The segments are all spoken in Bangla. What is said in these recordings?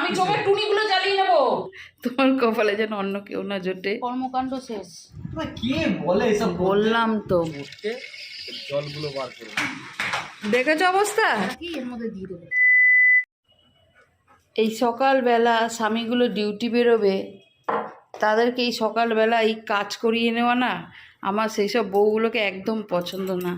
আমি চোখের টুনিগুলো জ্বালিয়ে নেবো। তোমার কপালে যেন অন্য কেউ না জোটে। কর্মকাণ্ড শেষ। কে বলে এসব? বললাম তো, উঠতে জলগুলো বার করে দেখেছো অবস্থা। কি এর মধ্যে দিয়ে দেবো? এই সকালবেলা স্বামীগুলো ডিউটি বেরোবে, তাদেরকে এই সকালবেলা এই কাজ করিয়ে নেওয়া না, আমার সেই সব বউগুলোকে একদম পছন্দ না।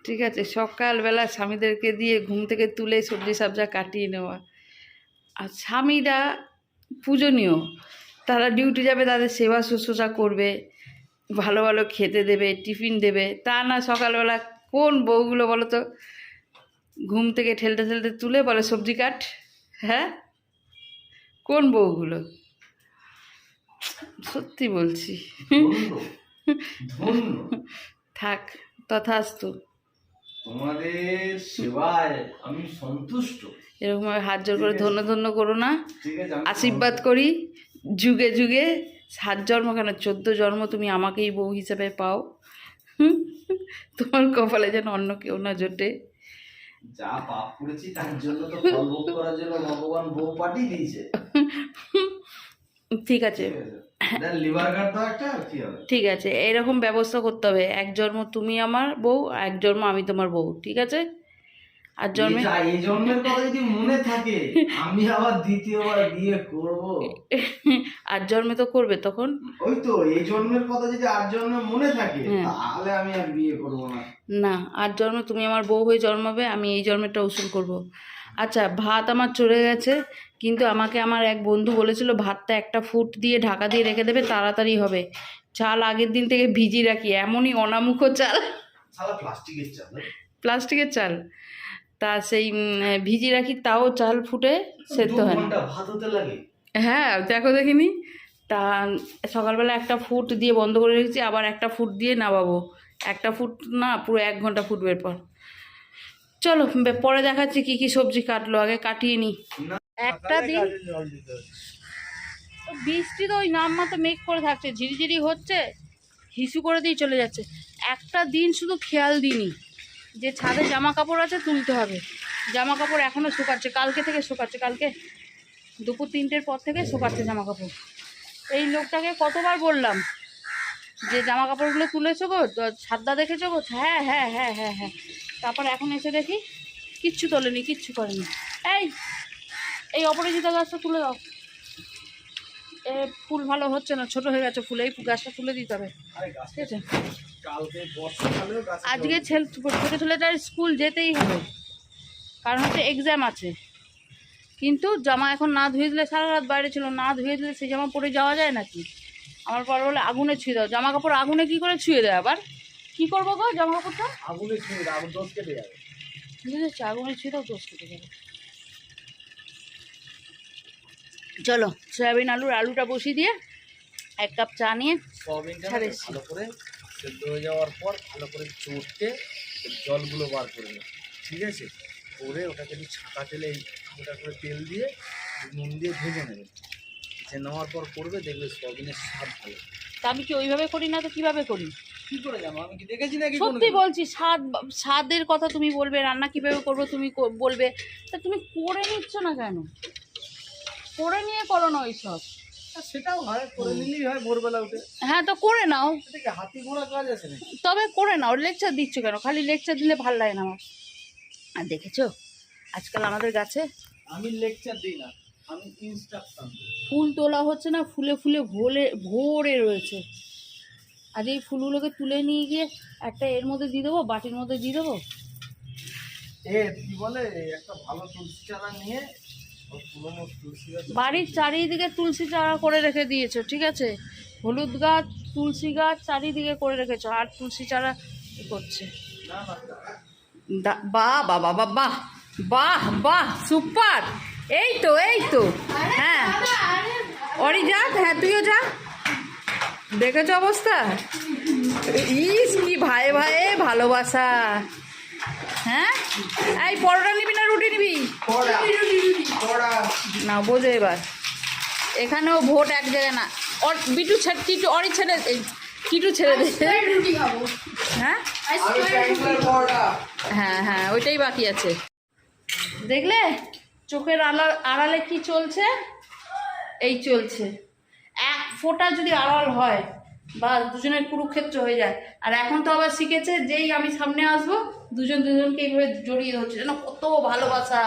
ঠিক আছে, সকালবেলা স্বামীদেরকে দিয়ে ঘুম থেকে তুলে সবজি সাবজা কাটিয়ে নেওয়া। আর স্বামীরা পূজনীয়, তারা ডিউটি যাবে, তাদের সেবা শুশ্রূষা করবে, ভালো ভালো খেতে দেবে, টিফিন দেবে। তা না, সকালবেলা কোন বউগুলো বলো তো ঘুম থেকে ঠেলতে ঠেলতে তুলে বলে সবজি কাট। হ্যাঁ, কোন বউগুলো? সত্যি বলছি। থাক, তথাস্তু। তোমাদের সেবায় আমি সন্তুষ্ট। এরকম হাত জোর করে ধন্য ধন্য করো না, ঠিক আছে, আশীর্বাদ করি যুগে যুগে 7 জন্ম কেন 14 জন্ম তুমি আমাকেই বউ হিসেবে পাও। তোমার কপালে যেন অন্য কেউ না জোটে। যা পাপ করেছি তার জন্য তো ফল ভোগ করার জন্য ভগবান বউ পাঠিয়ে দিয়েছে। ঠিক আছে, লিভার কার্ড তো একটা কি হবে? ঠিক আছে, এরকম ব্যবস্থা করতে হবে। এক জন্ম তুমি আমার বউ, এক জন্ম আমি তোমার বউ, ঠিক আছে? আর জন্মে এই জন্মের কথা যদি মনে থাকে, আমি আবার দ্বিতীয়বার বিয়ে করব। আর জন্মে তো করবে তখন। ওই তো, এই জন্মের কথা যদি আর জন্মে মনে থাকে তাহলে আমি আর বিয়ে করব না। না, আর জন্মে তুমি আমার বউ হয়ে জন্মাবে, আমি এই জন্মেরটা উসুল করব। আচ্ছা, ভাত আমার চলে গেছে, কিন্তু আমাকে আমার এক বন্ধু বলেছিল ভাতটা একটা ফুট দিয়ে ঢাকা দিয়ে রেখে দেবে, তাড়াতাড়ি হবে। চাল আগের দিন থেকে ভিজিয়ে রাখি, এমনই অনামুখ চাল, সারা প্লাস্টিকের চাল। প্লাস্টিকের চাল, তা সেই ভিজিয়ে রাখি, তাও চাল ফুটে সেদ্ধ হয় না। ভাত হতে লাগে। হ্যাঁ, দেখো দেখিনি। তা সকালবেলা একটা ফুট দিয়ে বন্ধ করে রেখেছি, আবার একটা ফুট দিয়ে নামাবো। একটা ফুট না, পুরো 1 ঘন্টা ফুটবে এরপর। চলো পরে দেখাচ্ছি কি কি সবজি কাটলো, আগে কাটিয়ে নি। একটা দিন বৃষ্টি তো ওই নামমাত্র মেঘ করে থাকছে, ঝিরিঝিরি হচ্ছে, হিসু করে দিয়ে চলে যাচ্ছে। একটা দিন শুধু খেয়াল দিইনি যে ছাদে জামা কাপড় আছে, তুলতে হবে। জামা কাপড় এখনও শুকাচ্ছে, কালকে থেকে শুকাচ্ছে, কালকে দুপুর 3টের পর থেকে শুকাচ্ছে জামা কাপড়। এই লোকটাকে কতবার বললাম যে জামা কাপড়গুলো তুলেছো গো, ছাদটা দেখেছো গো? হ্যাঁ হ্যাঁ হ্যাঁ হ্যাঁ হ্যাঁ। তারপর এখন এসে দেখি কিচ্ছু তোলেনি, কিচ্ছু করেনি। এই অপরাজিতা গাছটা তুলে দাও, এ ফুল ভালো হচ্ছে না, ছোট হয়ে গেছে ফুল, এই গাছটা তুলে দিতে হবে, ঠিক আছে? আজকে ছোটো ছেলেটার স্কুল যেতেই হবে, কারণ হচ্ছে এক্সাম আছে। কিন্তু জামা এখন না ধুয়ে দিলে, সারা রাত বাইরে ছিল, না ধুয়ে দিলে সেই জামা পরে যাওয়া যায় নাকি? আমার পর বলে আগুনে ছুঁয়ে দাও, জামা কাপড় আগুনে কী করে ছুঁয়ে দেয়? আবার কী করবো গো জামা কাপড়টা? আগুনে ছুঁয়ে দাও, আগুন দোষ কেটে যাবে। বুঝেছি, আগুনে ছুঁয়ে দাও, দোষ কেটে যাবে। চলো সয়াবিন আলুটা বসিয়ে দিয়ে 1 কাপ চা নিয়ে সয়াবিনটা ছাড়েছি। ভালো করে সেদ্ধ হয়ে যাওয়ার পর ভালো করে চটকে জলগুলো বার করে নেব, ঠিক আছে? করে ওটাকে একটু ছাঁকা তেলে ওটা করে তেল দিয়ে নুন দিয়ে ভেজে নেবেন। ভেজে নেওয়ার পর করবে, দেখবে সয়াবিনের স্বাদ ভালো। তা আমি কি ওইভাবে করি না তো কিভাবে করি? কি করে জানো? আমি কি দেখেছি নাকি? সত্যি বলছি, স্বাদের কথা তুমি বলবে, রান্না কিভাবে করবো তুমি বলবে, তা তুমি করে নিচ্ছ না কেন? করে নিয়ে করো না ওইসব। সেটাও হয়, করে নিলেই হয় ভোরবেলা উঠে। হ্যাঁ, তো করে নাও। এটা কি হাতি ঘোড়া কাজ আছে নাকি? তবে করে নাও, লেকচার দিচ্ছ কেন? খালি লেকচার দিলে ভাল লাগে না আমার। আর দেখেছো আজকাল আমাদের গাছে আমি লেকচার দিই না, আমি ইনস্ট্রাকশন দিই। ফুল তোলা হচ্ছে না, ফুলে ফুলে ভরে রয়েছে। আর এই ফুলগুলোকে তুলে নিয়ে গিয়ে একটা এর মধ্যে দিয়ে দেবো, বাটির মধ্যে দিয়ে দেবো। কি বলে, একটা ভালো তুলসী চারা নিয়ে পুরোনো তুলসী গাছ, বাড়ির চারিদিকে তুলসী চারা করে রেখে দিয়েছো, ঠিক আছে? হলুদ গাছ, তুলসী গাছ চারিদিকে করে রেখেছো, আর তুলসী চারা করছে। বাহ বাহ বাহ বাহ বাহ বাহ বাহ, সুপার! এই তো হ্যাঁ, অরি যা, হ্যাঁ তুইও যা। দেখেছো অবস্থা? ইস কি ভাই ভালোবাসা। হ্যাঁ, এই পরোটা নিবি না রুটি নিবি? না, বোঝো এবার। এখানেও ভোট এক জায়গায় না। বিটু টিটু অরি ছেড়ে, কিটু ছেড়ে দে। হ্যাঁ হ্যাঁ হ্যাঁ, ওইটাই বাকি আছে। দেখলে চোখের আড়ালে কি চলছে? এই চলছে। এক ফোঁটা যদি আড়াল হয় বা দুজনের কুরুক্ষেত্র হয়ে যায়। আর এখন তো আবার শিখেছে যেই আমি সামনে আসবো দুজনকে এইভাবে জড়িয়ে ধরছে, যেন কত ভালোবাসা।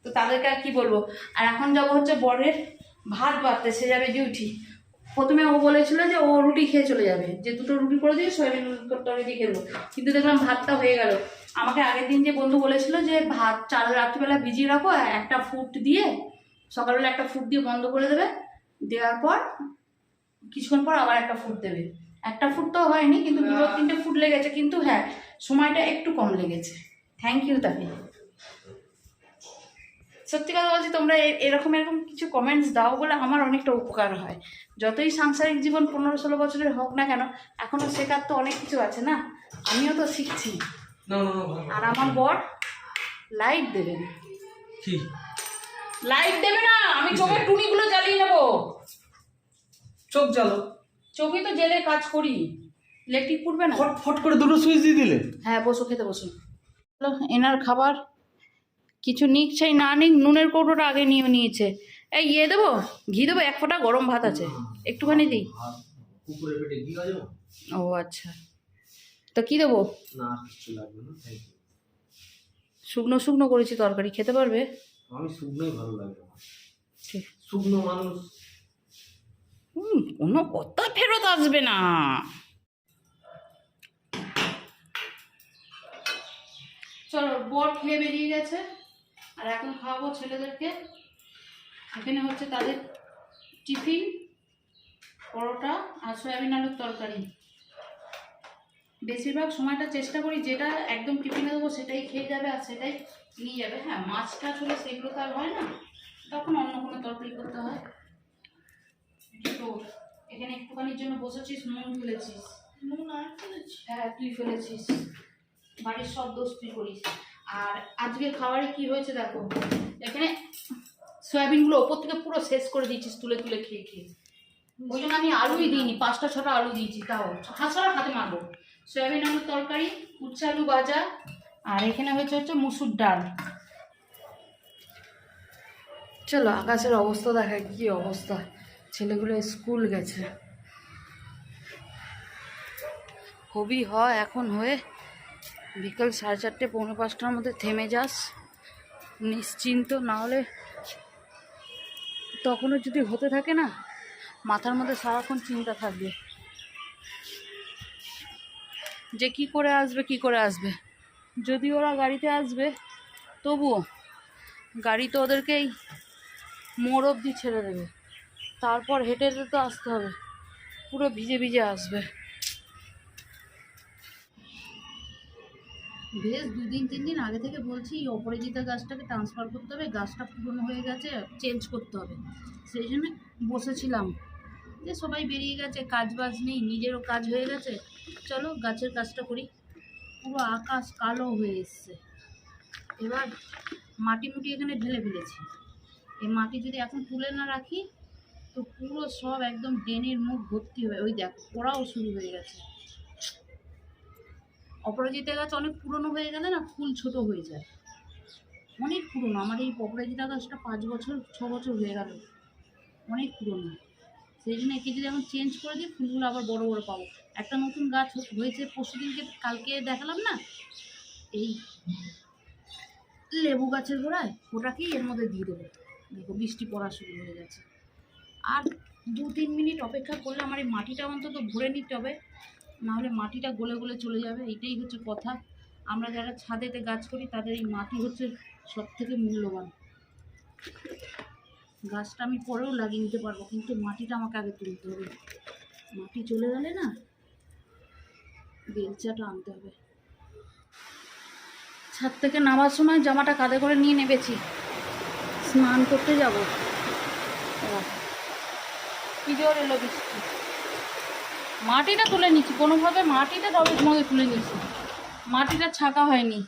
তো তাদেরকে আর কি বলবো। আর এখন যাবো হচ্ছে বরের ভাত বাড়তে, সে যাবে ডিউটি। প্রথমে ও বলেছিল যে ও রুটি খেয়ে চলে যাবে, যে দুটো রুটি করে দিয়ে সয়াবিন তরকারি দিয়ে খেলবো, কিন্তু দেখলাম ভাতটা হয়ে গেল। আমাকে আগের দিন যে বন্ধু বলেছিল যে ভাত চাল রাত্রিবেলা ভিজিয়ে রাখো, একটা ফুট দিয়ে সকালবেলা একটা ফুট দিয়ে বন্ধ করে দেবে, দেওয়ার পর কিছুক্ষণ পর আবার একটা ফুট দেবে। একটা ফুট তো হয়নি, কিন্তু 2-3টে ফুট লেগেছে, কিন্তু হ্যাঁ সময়টা একটু কম লেগেছে। থ্যাংক ইউ তাকে। সত্যি কথা বলছি, তোমরা এরকম কিছু কমেন্টস দাও বলে আমার অনেকটা উপকার হয়। যতই সাংসারিক জীবন 15-16 বছরের হোক না কেন, এখনও শেখার তো অনেক কিছু আছে না, আমিও তো শিখছি। আর আমার বর লাইট দেবে না। কি লাইট দেবে না? আমি চোখের টুনিগুলো জ্বালিয়ে নেবো। চোখ জ্বালো। চোখে তো জেলে কাজ করি, ইলেকট্রিক পুড়বে না। ফট করে দুটো সুইচ দিয়ে দিলে। হ্যাঁ বসো, খেতে বসো। এনার খাবার কিছু নিক চাই না নিক, নুনের কৌটোটা আগে নিয়েছে। এই ইয়ে দেবো, ঘি দেবো, 1 ফোঁটা গরম ভাত আছে, একটুখানি দিই। কুকুরের পেটে ঘি হয়? ও আচ্ছা, তো কি দেবো? না কিছু লাগবে না, থ্যাংক ইউ। শুকনো শুকনো করেছি তরকারি, খেতে পারবে? আমি শুকনোই ভালো লাগে আমার। ঠিক। শুকনো মানুষ। কোনো কথা ফেরত আসবে না। চলো, বর খেয়ে বেরিয়ে গেছে, আর এখন খাওয়াবো ছেলেদেরকে। এখানে হচ্ছে তাদের টিফিন, পরোটা আর সয়াবিন আলুর তরকারি। বেশিরভাগ সময়টা চেষ্টা করি যেটা একদম টিফিনে দেবো সেটাই খেয়ে যাবে আর সেটাই নিয়ে যাবে। হ্যাঁ, মাছ টাছ হলে সেগুলো তো আর হয় না, তখন অন্য কোনো তরকারি করতে হয়। তো এখানে একটুখানির জন্য বসেছিস, নুন ফেলেছিস। নুন আর ফেলেছিস? হ্যাঁ তুই ফেলেছিস, বাড়ির সব দোষ তুই করিস। আর আজকের খাবারে কি হয়েছে দেখো, এখানে সয়াবিনগুলো ওপর থেকে পুরো শেষ করে দিয়েছিস তুলে তুলে খেয়ে খেয়ে। ওই জন্য আমি আলুই দিইনি, 5টা-6টা আলু দিয়েছি, তাও হাসারা হাতে মারবো। সয়াবিন আলুর তরকারি, উচ্ছে আলু ভাজা, আর এখানে হচ্ছে মুসুর ডাল। চলো আকাশের অবস্থা দেখায়, কি অবস্থা। ছেলেগুলো স্কুল গেছে, হবি হয় এখন হয়ে বিকাল 4:30 পৌনে 5টার মধ্যে থেমে যাস নিশ্চিন্ত, না হলে তখনও যদি হতে থাকে না, মাথার মধ্যে সারাক্ষণ চিন্তা থাকবে যে কি করে আসবে। যদি ওরা গাড়িতে আসবে তবুও গাড়ি তো ওদেরকেই মোড় অবধি ছেড়ে দেবে, তারপর হেঁটে হেঁটে তো আসতে হবে, পুরো ভিজে ভিজে আসবে। বেশ 2-3 দিন আগে থেকে বলছি এই অপরাজিতা গাছটাকে ট্রান্সফার করতে হবে, গাছটা পুরনো হয়ে গেছে, চেঞ্জ করতে হবে। সেই জন্য বসেছিলাম যে সবাই বেরিয়ে গেছে, কাজ বাজ নেই, নিজেরও কাজ হয়ে গেছে, চলো গাছের কাজটা করি। পুরো আকাশ কালো হয়ে এসছে। এবার মাটি এখানে ঢেলে ফেলেছি, এই মাটি যদি এখন তুলে না রাখি তো পুরো সব একদম ড্রেনের মুখ ভর্তি হয়ে, ওই দেখ পড়াও শুরু হয়ে গেছে। অপরাজিতা গাছ অনেক পুরনো হয়ে গেলে না ফুল ছোট হয়ে যায়, অনেক পুরনো। আমার এই অপরাজিতা গাছটা 5-6 বছর হয়ে গেল, অনেক পুরনো। সেই জন্য একে যদি এখন চেঞ্জ করে দিই ফুলগুলো আবার বড় বড় পাবো। একটা নতুন গাছ হয়েছে পরশুদিনকে, কালকে দেখালাম না, এই লেবু গাছের গোড়ায়, ওটাকেই এর মধ্যে দিয়ে দেবো। দেখো বৃষ্টি পড়া শুরু হয়ে গেছে, আর 2-3 মিনিট অপেক্ষা করলে আমার এই মাটিটা অন্তত ভরে নিতে হবে, নাহলে মাটিটা গলে গলে চলে যাবে। এইটাই হচ্ছে কথা। আমরা যারা ছাদেতে গাছ করি তাদের এই মাটি হচ্ছে সবথেকে মূল্যবান। গাছটা আমি পরেও লাগিয়ে নিতে পারবো, কিন্তু মাটিটা আমাকে আগে তুলতে হবে। মাটি চলে গেলে না বেলচাটা আনতে হবে। ছাদ থেকে নামার সময় জামাটা কাঁধে করে নিয়ে নেমেছি, স্নান করতে যাব। কি জোর এলো বৃষ্টি। মাটিটা তুলে নিচ্ছি কোনোভাবে, মাটিটা টবের মধ্যে তুলে নিচ্ছি, মাটিটা ছাঁকা হয়নি।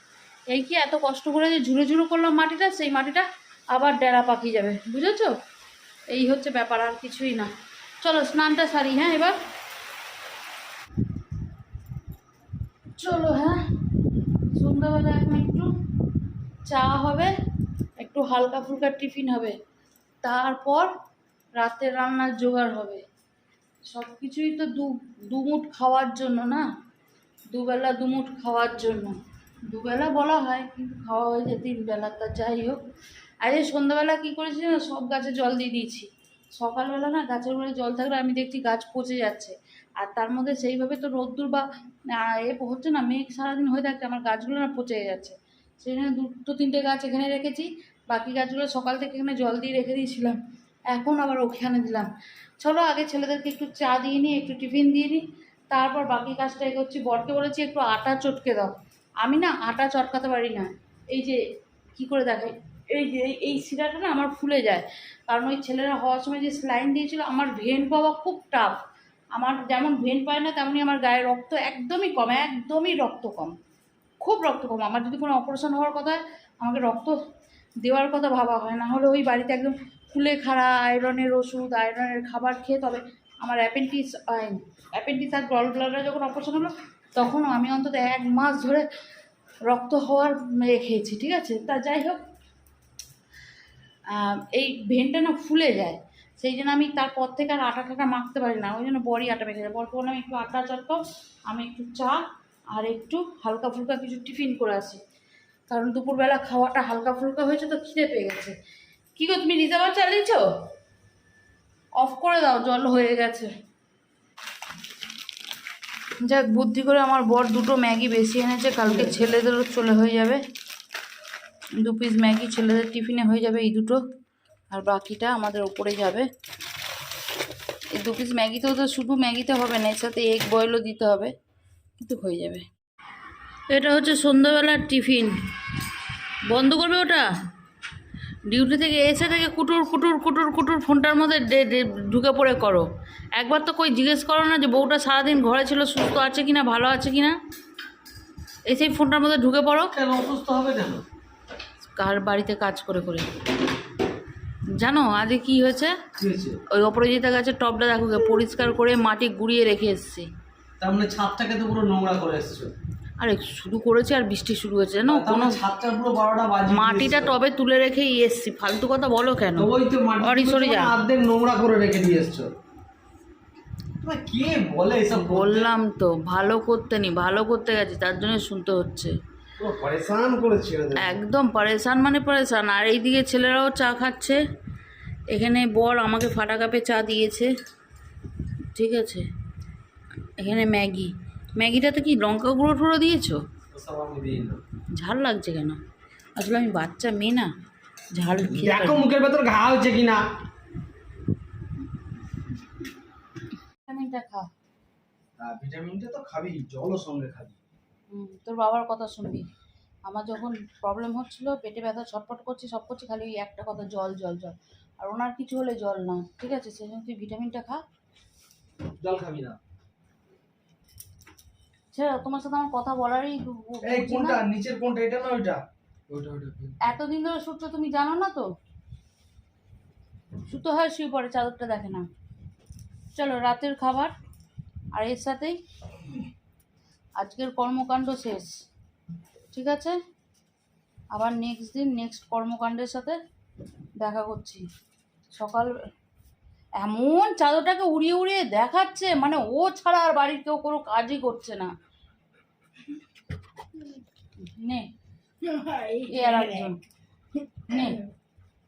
এই কি এত কষ্ট করে যে ঝুড়ো ঝুড়ো করলাম মাটিটা, সেই মাটিটা আবার ডেরা পাকিয়ে যাবে, বুঝেছো? এই হচ্ছে ব্যাপার, আর কিছুই না। চলো স্নানটা সারি। হ্যাঁ এবার চলো। হ্যাঁ সন্ধ্যাবেলা এখন একটু চা হবে, একটু একটু হালকা ফুলকা টিফিন হবে, তারপর রাতের রান্নার জোগাড় হবে। সব কিছুই তো দুমুঠ খাওয়ার জন্য না, দুবেলা দুমুঠ খাওয়ার জন্য। দুবেলা বলা হয় কিন্তু খাওয়া হয়ে যায় 3 বেলা। তা যাই হোক, আজকে সন্ধ্যাবেলা কী করেছি না, সব গাছে জল দিয়ে দিয়েছি। সকালবেলা না গাছের উপরে জল থাকলে আমি দেখছি গাছ পচে যাচ্ছে, আর তার মধ্যে সেইভাবে তো রোদ্দুর বা হচ্ছে না, মেঘ সারাদিন হয়ে থাকছে, আমার গাছগুলো না পচে যাচ্ছে। সেই জন্য 2-3টে গাছ এখানে রেখেছি, বাকি গাছগুলো সকাল থেকে এখানে জল দিয়ে রেখে দিয়েছিলাম, এখন আবার ওখানে দিলাম। চলো আগে ছেলেদেরকে একটু চা দিয়ে নিই, একটু টিফিন দিয়ে নিই, তারপর বাকি কাজটা এগোচ্ছি। বরকে বলেছি একটু আটা চটকে দাও, আমি না আটা চটকাতে পারি না। এই যে কি করে দেখাই, এই যে এই শিরাটা না আমার ফুলে যায়, কারণ ওই ছেলেরা হওয়ার সময় যে স্লাইন দিয়েছিল, আমার ভেন পাওয়া খুব টাফ। আমার যেমন ভেন পায় না, তেমনি আমার গায়ে রক্ত একদমই কম, একদমই রক্ত কম, খুব রক্ত কম। আমার যদি কোনো অপারেশন হওয়ার কথা হয়, আমাকে রক্ত দেওয়ার কথা ভাবা হয়, না হলে ওই বাড়িতে একদম ফুলে খাড়া আয়রনের ওষুধ, আয়রনের খাবার খেয়ে তবে আমার অ্যাপেন্ডিক্স আর গল ব্লাডার যখন অপারেশন হলো, তখন আমি অন্তত 1 মাস ধরে রক্ত হওয়ার খেয়েছি, ঠিক আছে। তা যাই হোক, এই ভেনটা না ফুলে যায়, সেই জন্য আমি তারপর থেকে আর আটা টাটা মাখতে পারি না, ওই জন্য বড়ই আটা মেখে যায়। বরকে বললাম একটু আটা চটকাও, আমি একটু চা আর একটু হালকা ফুলকা কিছু টিফিন করে আসি, কারণ দুপুরবেলা খাওয়াটা হালকা ফুলকা হয়েছে তো খিদে পেয়ে গেছে। কী গো, তুমি রিজার্ভার চালিয়েছ? অফ করে দাও, জল হয়ে গেছে। যাক, বুদ্ধি করে আমার বর 2টো ম্যাগি বেশি এনেছে, কালকে ছেলেদেরও চলে হয়ে যাবে। 2 পিস ম্যাগি ছেলেদের টিফিনে হয়ে যাবে এই 2টো, আর বাকিটা আমাদের ওপরে যাবে। এই 2 পিস ম্যাগিতেও তো শুধু ম্যাগিতে হবে না, এর সাথে এগ বয়েলও দিতে হবে, কিন্তু হয়ে যাবে। এটা হচ্ছে সন্ধ্যাবেলার টিফিন। বন্ধ করবে ওটা, ডিউটি থেকে এসে থেকে কুটুর কুটুর কুটুর কুটুর ফোনটার মধ্যে ঢুকে পড়ে করো। একবার তো কই জিজ্ঞেস করো না যে বউটা সারাদিন ঘরে ছিল, সুস্থ আছে কিনা, ভালো আছে কিনা, এসেই ফোনটার মধ্যে ঢুকে পড়ো। কেন অসুস্থ হবে কেন? কার বাড়িতে কাজ করে করে জানো আজকে কি হয়েছে? ওই অপরাজিতা গাছের টবটা দেখো, পরিষ্কার করে মাটি গুঁড়িয়ে রেখে এসেছি। তার মানে ছাদটাকে তো পুরো নোংরা করে এসেছো। আরে শুরু করেছে আর বৃষ্টি শুরু হয়েছে, জানো কোনো ছাদটা পুরো 12টা বাজে, মাটিটা টবে তুলে রেখেই এসছি। ফালতু কথা বলো কেন? ওই তো মাটি সরি যা, অর্ধেক নোংরা করে রেখে দিয়ে এসছো। কে বলে এসব? বললাম তো ভালো করতে নি, ভালো করতে গেছি, তার জন্য শুনতে হচ্ছে। পরেশান করেছে একদম পরেশান মানে পরেশান। আর এইদিকে ছেলেরাও চা খাচ্ছে, এখানে বর আমাকে ফাটা কাপে চা দিয়েছে, ঠিক আছে। এখানে ম্যাগিটাতে কি লঙ্কা গুঁড়ো টুড়ো দিয়েছো? ঝাল লাগছে কেন? আসলে আমি বাচ্চা মেয়ে না, ঝাল দেখো মুখের ভেতর ঘা হচ্ছে কিনা। ভিটামিনটা খা। ভিটামিনটা তো খাবি, জলও সঙ্গে খাবি। তোর বাবার কথা শুনবি। আমার যখন প্রবলেম হচ্ছিল, পেটে ব্যথা, ছটফট করছি, সব করছি, খালি ওই একটা কথা, জল জল জল। আর ওনার কিছু হলে জল না, ঠিক আছে। সেই জন্য তুই ভিটামিনটা খা। জল খাবি না? ছেড়ে তোমার সাথে আমার কথা বলারই এই কোনটা নিচের কোনটা, এটা না ওইটা? ওইটা ওইটা। এতদিন ধরে সূর্য তুমি জানো না তো, সুতো হয় শুয়ে পড়ে, চাদরটা দেখে না। চলো রাতের খাবার, আর এর সাথেই আজকের কর্মকাণ্ড শেষ, ঠিক আছে। আবার নেক্সট দিন নেক্সট কর্মকাণ্ডের সাথে দেখা করছি। সকাল এমন চাদরটাকে উড়িয়ে উড়িয়ে দেখাচ্ছে, মানে ও ছাড়া আর বাড়ির কেউ কোনো কাজই করছে না। নে আর একজন নে,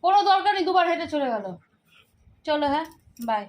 কোনো দরকার নেই, 2বার হেঁটে চলে গেল। চলো, হ্যাঁ বাই।